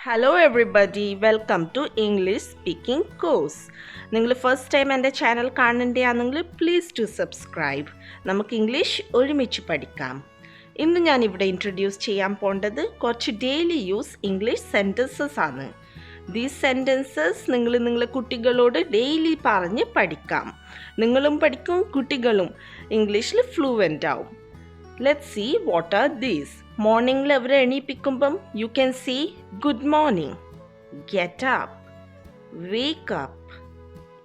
Hello everybody, welcome to English Speaking Course. നിങ്ങൾ first time എൻ്റെ channel കാണേണ്ടതാണെങ്കിൽ please to subscribe. നമുക്ക് English ഒരുമിച്ച് പഠിക്കാം. ഇന്ന് ഞാൻ ഇവിടെ ഇൻട്രൊഡ്യൂസ് ചെയ്യാൻ പോണ്ടത് കുറച്ച് ഡെയിലി യൂസ് ഇംഗ്ലീഷ് സെൻറ്റൻസസ് ആണ്. ദീസ് സെൻറ്റൻസസ് നിങ്ങളെ കുട്ടികളോട് ഡെയിലി പറഞ്ഞ് പഠിക്കാം. നിങ്ങളും പഠിക്കും, കുട്ടികളും ഇംഗ്ലീഷിൽ ഫ്ലുവൻ്റ് ആവും. Let's see what are these. മോർണിംഗിൽ അവരെ എണീപ്പിക്കുമ്പം you can see good morning, get up, wake up,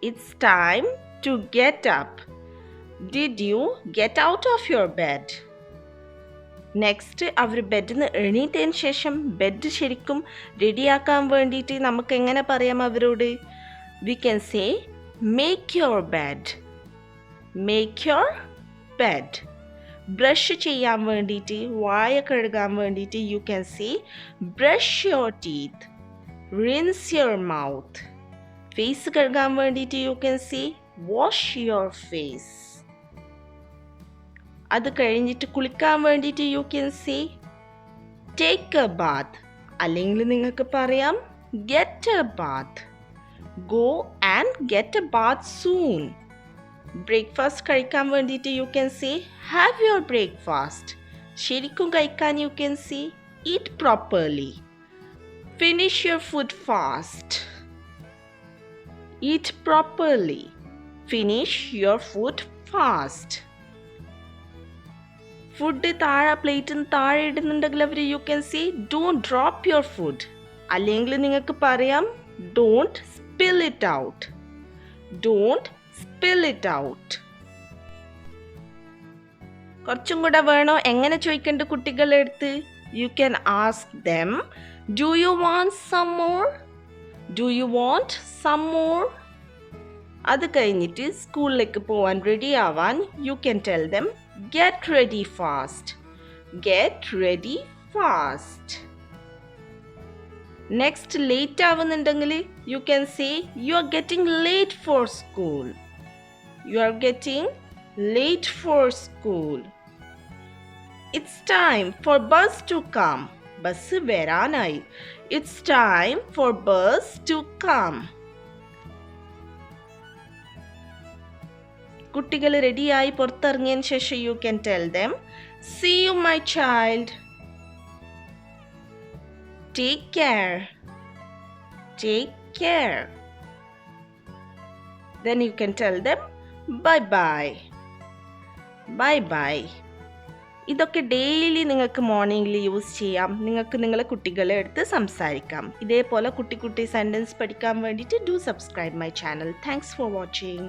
it's time to get up, did you get out of your bed. Next അവർ ബെഡിൽ നിന്ന് എണീറ്റതിന് ശേഷം ബെഡ് ശരിക്കും റെഡിയാക്കാൻ വേണ്ടിയിട്ട് നമുക്ക് എങ്ങനെ പറയാം അവരോട്? We can say make your bed, make your bed. Brush ചെയ്യാൻ വേണ്ടിയിട്ട്, വായ കഴുകാൻ വേണ്ടിയിട്ട് you can say brush your teeth, rinse your mouth. Face കഴുകാൻ വേണ്ടിയിട്ട് you can say wash your face. അത് കഴിഞ്ഞിട്ട് കുളിക്കാൻ വേണ്ടിയിട്ട് you can say take a bath, അല്ലെങ്കിൽ നിങ്ങൾക്ക് പറയാം get a bath, go and get a bath soon. Breakfast കഴിക്കാൻ വേണ്ടിയിട്ട് you can say have your breakfast. ശരിക്കും കഴിക്കാൻ U can say eat properly. Finish your food fast, eat properly, finish your food fast. Food പ്ലേറ്റിന് താഴെ ഇടുന്നുണ്ടെങ്കിൽ അവർ you can say don't drop your food, അല്ലെങ്കിൽ നിങ്ങൾക്ക് പറയാം don't spill it out, don't spill it out. കുറച്ചും കൂടെ വേണോ? എങ്ങനെ ചോദിക്കേണ്ട കുട്ടികളുടെ അടുത്ത്? You can ask them do you want some more, do you want some more. അത് കഴിഞ്ഞിട്ട് സ്കൂളിലേക്ക് പോവാൻ റെഡി ആവാൻ you can tell them get ready fast, get ready fast. Next late ആവുന്നുണ്ടെങ്കിൽ you can say you are getting late for school, you are getting late for school. It's time for bus to come, bus വരാനായി. It's time for bus to come. കുട്ടികൾ റെഡിയായി പുറത്തിറങ്ങിയതിന് ശേഷം U can tell them see you my child, take care, take care. Then you can tell them bye bye, bye bye. ഇതൊക്കെ daily നിങ്ങൾക്ക് മോർണിംഗിൽ use ചെയ്യാം. നിങ്ങൾക്ക് നിങ്ങളെ കുട്ടികളെ അടുത്ത് സംസാരിക്കാം. ഇതേപോലെ കുട്ടി സെൻറ്റൻസ് പഠിക്കാൻ വേണ്ടിയിട്ട് do subscribe my channel. Thanks for watching.